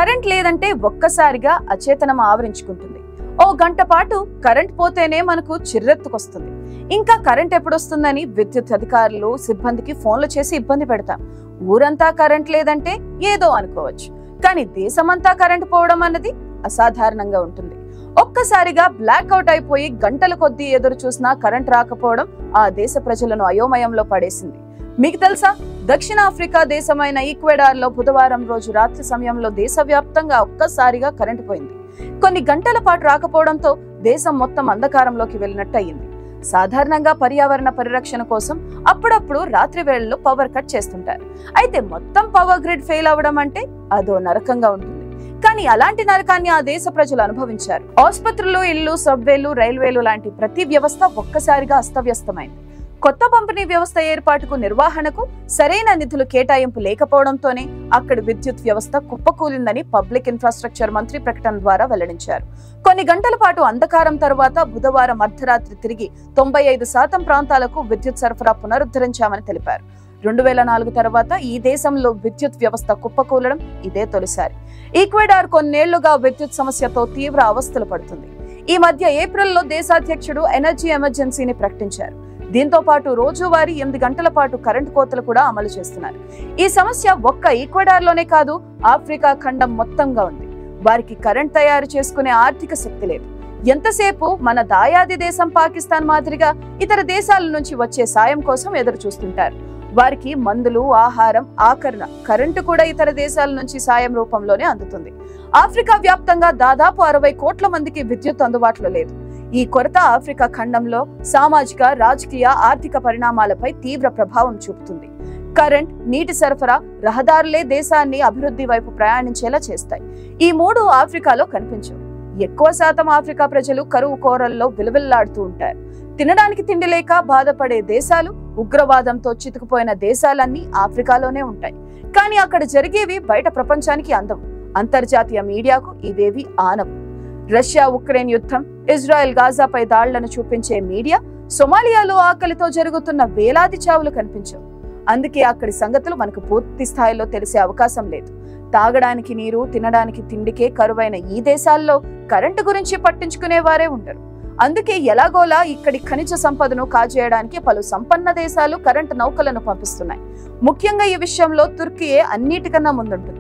Current లేదంటే ఒక్కసారిగా అచేతనం ఆవరించుకుంటుంది. ఓ గంట పాటు కరెంట్ పోతేనే మనకు చిర్రెత్తుకొస్తుంది. ఇంకా కరెంట్ ఎప్పుడొస్తుందని విద్యుత్ అధికారులు సిబ్బందికి ఫోన్లు చేసి ఇబ్బంది పెడతాం. ఊరంతా కరెంట్ లేదంటే ఏదో అనుకోవచ్చు, కానీ దేశమంతా కరెంట్ పోవడం అన్నది అసాధారణంగా ఉంటుంది. ఒక్కసారిగా బ్లాక్అవుట్ అయిపోయి గంటల కొద్దీ ఎదురు చూసినా కరెంట్ రాకపోవడం ఆ దేశ ప్రజలను అయోమయంలో పడేసింది. మీకు తెలుసా, దక్షిణాఫ్రికా దేశమైన ఈక్వెడార్ లో బుధవారం రోజు రాత్రి సమయంలో దేశవ్యాప్తంగా ఒక్కసారిగా కరెంటు పోయింది. కొన్ని గంటల పాటు రాకపోవడంతో దేశం మొత్తం అంధకారంలోకి వెళ్ళినట్టు అయ్యింది. సాధారణంగా పర్యావరణ పరిరక్షణ కోసం అప్పుడప్పుడు రాత్రి వేళల్లో పవర్ కట్ చేస్తుంటారు. అయితే మొత్తం పవర్ గ్రిడ్ ఫెయిల్ అవ్వడం అంటే అదో నరకంగా ఉంటుంది. కానీ అలాంటి నరకాన్ని ఆ దేశ ప్రజలు అనుభవించారు. ఆసుపత్రులు, ఇళ్లు, సబ్వేలు, రైల్వేలు లాంటి ప్రతి వ్యవస్థ ఒక్కసారిగా అస్తవ్యస్తమైంది. కొత్త పంపిణీ వ్యవస్థ ఏర్పాటుకు, నిర్వహణకు సరైన నిధులు కేటాయింపు లేకపోవడంతోనే అక్కడి విద్యుత్ వ్యవస్థ కుప్పకూలిందని పబ్లిక్ ఇన్ఫ్రాస్ట్రక్చర్ మంత్రి ప్రకటన ద్వారా వెల్లడించారు. కొన్ని గంటల పాటు అంధకారం తర్వాత బుధవారం అర్ధరాత్రి తిరిగి 95% ప్రాంతాలకు విద్యుత్ సరఫరా పునరుద్ధరించామని తెలిపారు. 2004 తర్వాత ఈ దేశంలో విద్యుత్ వ్యవస్థ కుప్పకూలడం ఇదే తొలిసారి. ఈక్వెడార్ కొన్నేళ్లుగా విద్యుత్ సమస్యతో తీవ్ర అవస్థలు పడుతుంది. ఈ మధ్య ఏప్రిల్లో దేశాధ్యక్షుడు ఎనర్జీ ఎమర్జెన్సీని ప్రకటించారు. దీంతో పాటు రోజువారీ 8 గంటల పాటు కరెంటు కోతలు కూడా అమలు చేస్తున్నారు. ఈ సమస్య ఒక్క ఈక్వెడార్ లోనే కాదు, ఆఫ్రికా ఖండం మొత్తంగా ఉంది. వారికి కరెంట్ తయారు చేసుకునే ఆర్థిక శక్తి లేదు. ఎంతసేపు మన దాయాది దేశం పాకిస్తాన్ మాదిరిగా ఇతర దేశాల నుంచి వచ్చే సాయం కోసం ఎదురు చూస్తుంటారు. వారికి మందులు, ఆహారం, ఆకరణ, కరెంటు కూడా ఇతర దేశాల నుంచి సాయం రూపంలోనే అందుతుంది. ఆఫ్రికా వ్యాప్తంగా దాదాపు 60 కోట్ల మందికి విద్యుత్ అందుబాటులో లేదు. ఈ కొరత ఆఫ్రికా ఖండంలో సామాజిక, రాజకీయ, ఆర్థిక పరిణామాలపై తీవ్ర ప్రభావం చూపుతుంది. కరెంట్, నీటి సరఫరా, రహదారులే దేశాన్ని అభివృద్ధి వైపు ప్రయాణించేలా చేస్తాయి. ఈ మూడు ఆఫ్రికాలో కనిపించవు. ఎక్కువ శాతం ఆఫ్రికా ప్రజలు కరువు కోరల్లో విలువిల్లాడుతూ ఉంటారు. తినడానికి తిండి లేక బాధపడే దేశాలు, ఉగ్రవాదంతో చితుకుపోయిన దేశాలన్నీ ఆఫ్రికాలోనే ఉంటాయి. కానీ అక్కడ జరిగేవి బయట ప్రపంచానికి అందవు. అంతర్జాతీయ మీడియాకు ఇవేవి ఆనవు. రష్యా ఉక్రెయిన్ యుద్ధం, ఇజ్రాయెల్ గాజాపై దాళ్లను చూపించే మీడియా సొమాలియాలో ఆకలితో జరుగుతున్న వేలాది చావులు కనిపించవు. అందుకే అక్కడి సంగతులు మనకు పూర్తి స్థాయిలో తెలిసే అవకాశం లేదు. తాగడానికి నీరు, తినడానికి తిండికే కరువైన ఈ దేశాల్లో కరెంటు గురించి పట్టించుకునేవారే ఉండరు. అందుకే ఎలాగోలా ఇక్కడి ఖనిజ సంపదను కాజేయడానికి పలు సంపన్న దేశాలు కరెంటు నౌకలను పంపిస్తున్నాయి. ముఖ్యంగా ఈ విషయంలో తుర్కీయే అన్నిటికన్నా ముందుంటుంది.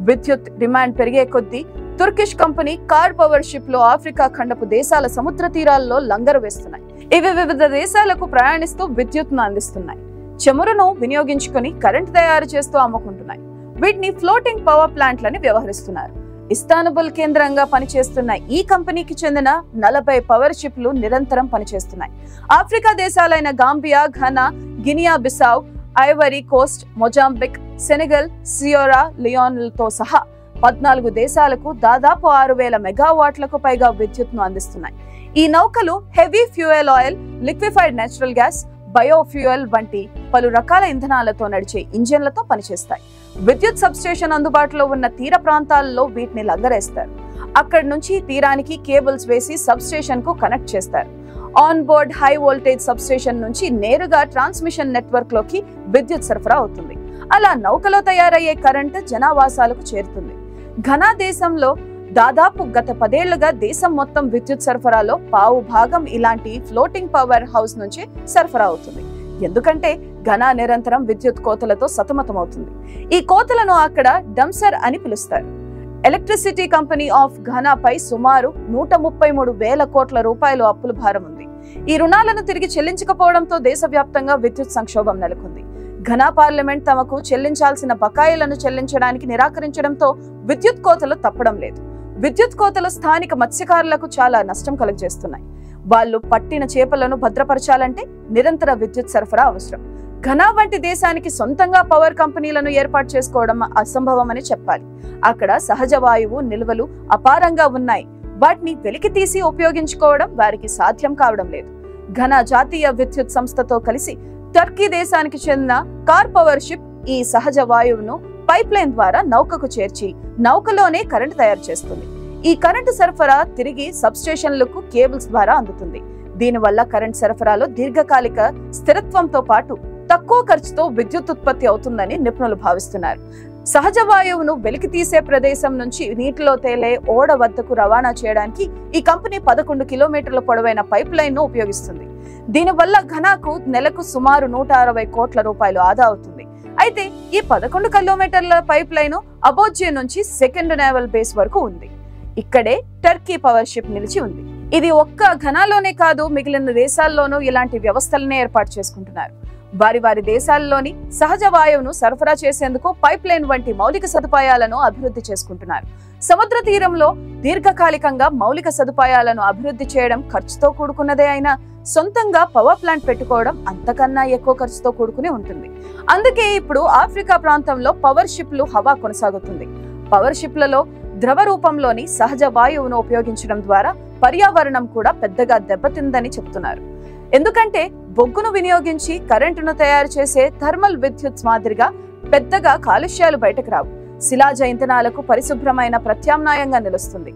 విద్యుత్ డిమాండ్ పెరిగే కొద్దీ తుర్కిష్ కంపెనీ కార్ పవర్ షిప్ లో ఆఫ్రికా ఖండపు దేశాల సముద్ర తీరాల్లో లంగరు వేస్తున్నాయి. ఇవి వివిధ దేశాలకు ప్రయాణిస్తూ విద్యుత్ను అందిస్తున్నాయి. చమురును వినియోగించుకుని కరెంట్ తయారు చేస్తూ అమ్ముకుంటున్నాయి. వీటిని ఫ్లోటింగ్ పవర్ ప్లాంట్లని వ్యవహరిస్తున్నారు. ఇస్తాన్బుల్ కేంద్రంగా పనిచేస్తున్న ఈ కంపెనీకి చెందిన 40 పవర్ షిప్లు నిరంతరం పనిచేస్తున్నాయి. ఆఫ్రికా దేశాలైన Gambia, Ghana, Guinea Bissau, Ivory Coast, Mozambique, Senegal, Sierra లియోన్లతో సహా 14 దేశాలకు దాదాపు 6000 మెగావాట్లకు పైగా విద్యుత్ను అందిస్తున్నాయి. ఈ నౌకలు heavy fuel oil, liquefied natural gas, biofuel వంటి పలు రకాల ఇంధనాలతో నడిచే ఇంజన్లతో పనిచేస్తాయి. విద్యుత్ సబ్స్టేషన్ అందుబాటులో ఉన్న తీర ప్రాంతాల్లో వీటిని లంగరేస్తారు. అక్కడి నుంచి తీరానికి కేబుల్స్ వేసి సబ్స్టేషన్ కు కనెక్ట్ చేస్తారు. On board high voltage substation నుంచి నేరుగా ట్రాన్స్మిషన్ నెట్వర్క్ లోకి విద్యుత్ సరఫరా అవుతుంది. అలా నౌకలో తయారయ్యే కరెంటు జనావాసాలకు చేరుతుంది. ఘనా దేశంలో దాదాపు గత 10 ఏళ్లుగా దేశం మొత్తం విద్యుత్ సరఫరాలో పావు భాగం ఇలాంటి ఫ్లోటింగ్ పవర్ హౌస్ నుంచి సరఫరా అవుతుంది. ఎందుకంటే ఘనా నిరంతరం విద్యుత్ కోతలతో సతమతమవుతుంది. ఈ కోతలను అక్కడ డంసర్ అని పిలుస్తారు. ఎలక్ట్రిసిటీ కంపెనీ ఆఫ్ ఘనాపై సుమారు 133,000 కోట్ల రూపాయలు అప్పుల భారం ఉంది. ఈ రుణాలను తిరిగి చెల్లించకపోవడంతో దేశవ్యాప్తంగా విద్యుత్ సంక్షోభం నెలకొంది. ఘనా పార్లమెంట్ తమకు చెల్లించాల్సిన బకాయిలను చెల్లించడానికి నిరాకరించడంతో విద్యుత్ కోతలు తప్పడం లేదు. విద్యుత్ కోతలు స్థానిక మత్స్యకారులకు చాలా నష్టం కలుగజేస్తున్నాయి. వాళ్ళు పట్టిన చేపలను భద్రపరచాలంటే నిరంతర విద్యుత్ సరఫరా అవసరం. ఘనా వంటి దేశానికి సొంతంగా పవర్ కంపెనీలను ఏర్పాటు చేసుకోవడం అసంభవమని చెప్పాలి. అక్కడ సహజ వాయువు నిల్వలు అపారంగా ఉన్నాయి. వాటిని వెలికి తీసి ఉపయోగించుకోవడం వారికి సాధ్యం కావడం లేదు. ఘనా జాతీయ విద్యుత్ సంస్థతో కలిసి టర్కీ దేశానికి చెందిన కార్ పవర్ షిప్ ఈ సహజ వాయువును పైప్ లైన్ ద్వారా నౌకకు చేర్చి నౌకలోనే కరెంటు తయారు చేస్తుంది. ఈ కరెంటు సరఫరా తిరిగి సబ్స్టేషన్లకు కేబుల్స్ ద్వారా అందుతుంది. దీనివల్ల కరెంట్ సరఫరాలో దీర్ఘకాలిక స్థిరత్వంతో పాటు తక్కువ ఖర్చుతో విద్యుత్ ఉత్పత్తి అవుతుందని నిపుణులు భావిస్తున్నారు. సహజ వాయువును వెలికి తీసే ప్రదేశం నుంచి నీటిలో తేలే ఓడ వద్దకు రవాణా చేయడానికి ఈ కంపెనీ 11 కిలోమీటర్ల పొడవైన పైప్ లైన్ ను ఉపయోగిస్తుంది. దీనివల్ల ఘనాకు నెలకు సుమారు 160 కోట్ల రూపాయలు ఆదా అవుతుంది. అయితే ఈ 11 కిలోమీటర్ల పైప్ లైన్ అబోజ్జే నుంచి సెకండ్ నేవల్ బేస్ వరకు ఉంది. ఇక్కడే టర్కీ పవర్ షిప్ నిలిచి ఉంది. ఇది ఒక్క ఘనాలోనే కాదు, మిగిలిన దేశాల్లోనూ ఇలాంటి వ్యవస్థలనే ఏర్పాటు చేసుకుంటున్నారు. వారి దేశాల్లోని సహజ వాయువును సరఫరా చేసేందుకు పైప్ లైన్ వంటి మౌలిక సదుపాయాలను అభివృద్ధి చేసుకుంటున్నారు. సముద్ర తీరంలో దీర్ఘకాలికంగా మౌలిక సదుపాయాలను అభివృద్ధి చేయడం ఖర్చుతో కూడుకున్నదే అయినా సొంతంగా పవర్ ప్లాంట్ పెట్టుకోవడం అంతకన్నా ఎక్కువ ఖర్చుతో కూడుకుని ఉంటుంది. అందుకే ఇప్పుడు ఆఫ్రికా ప్రాంతంలో పవర్ షిప్లు హవా కొనసాగుతుంది. పవర్ షిప్లలో ద్రవ రూపంలోని సహజ వాయువును ఉపయోగించడం ద్వారా పర్యావరణం కూడా పెద్దగా దెబ్బతిందని చెబుతున్నారు. ఎందుకంటే బొగ్గును వినియోగించి కరెంటును తయారు చేసే థర్మల్ విద్యుత్ మాదిరిగా పెద్దగా కాలుష్యాలు బయటకు రావు. శిలాజ ఇంధనాలకు పరిశుభ్రమైన ప్రత్యామ్నాయంగా నిలుస్తుంది.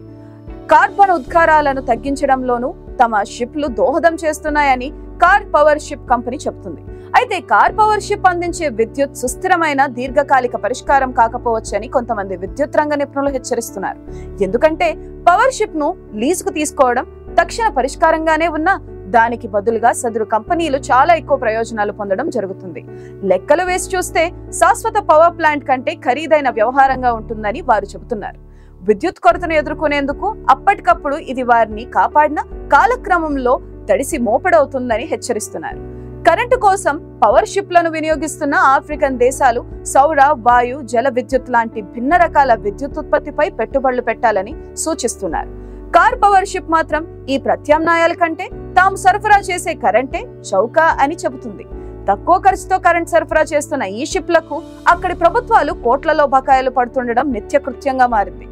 కార్బన్ ఉద్గారాలను తగ్గించడంలోనూ తమ షిప్లు దోహదం చేస్తున్నాయని కార్ పవర్ షిప్ కంపెనీ చెబుతుంది. అయితే కార్ పవర్ షిప్ అందించే విద్యుత్ సుస్థిరమైన దీర్ఘకాలిక పరిష్కారం కాకపోవచ్చని కొంతమంది విద్యుత్ రంగ నిపుణులు హెచ్చరిస్తున్నారు. ఎందుకంటే పవర్ షిప్ ను లీజుకు తీసుకోవడం తక్షణ పరిష్కారంగానే ఉన్నా దానికి బదులుగా సదరు కంపెనీలు చాలా ఎక్కువ ప్రయోజనాలు పొందడం జరుగుతుంది. లెక్కలు వేసి చూస్తే శాశ్వత పవర్ ప్లాంట్ కంటే ఖరీదైన వ్యవహారంగా ఉంటుందని వారు చెబుతున్నారు. విద్యుత్ కొరతను ఎదుర్కొనేందుకు అప్పటికప్పుడు ఇది వారిని కాపాడిన కాలక్రమంలో తడిసి మోపెడవుతుందని హెచ్చరిస్తున్నారు. కరెంటు కోసం పవర్ షిప్లను వినియోగిస్తున్న ఆఫ్రికన్ దేశాలు సౌర, వాయు, జల విద్యుత్ లాంటి భిన్న రకాల విద్యుత్ ఉత్పత్తిపై పెట్టుబడులు పెట్టాలని సూచిస్తున్నారు. కార్ పవర్ షిప్ మాత్రం ఈ ప్రత్యామ్నాయాల కంటే తాము సరఫరా చేసే కరెంటే చౌక అని చెబుతుంది. తక్కువ ఖర్చుతో కరెంట్ సరఫరా చేస్తున్న ఈ షిప్లకు అక్కడి ప్రభుత్వాలు కోట్లలో బకాయిలు పడుతుండడం నిత్యకృత్యంగా మారింది.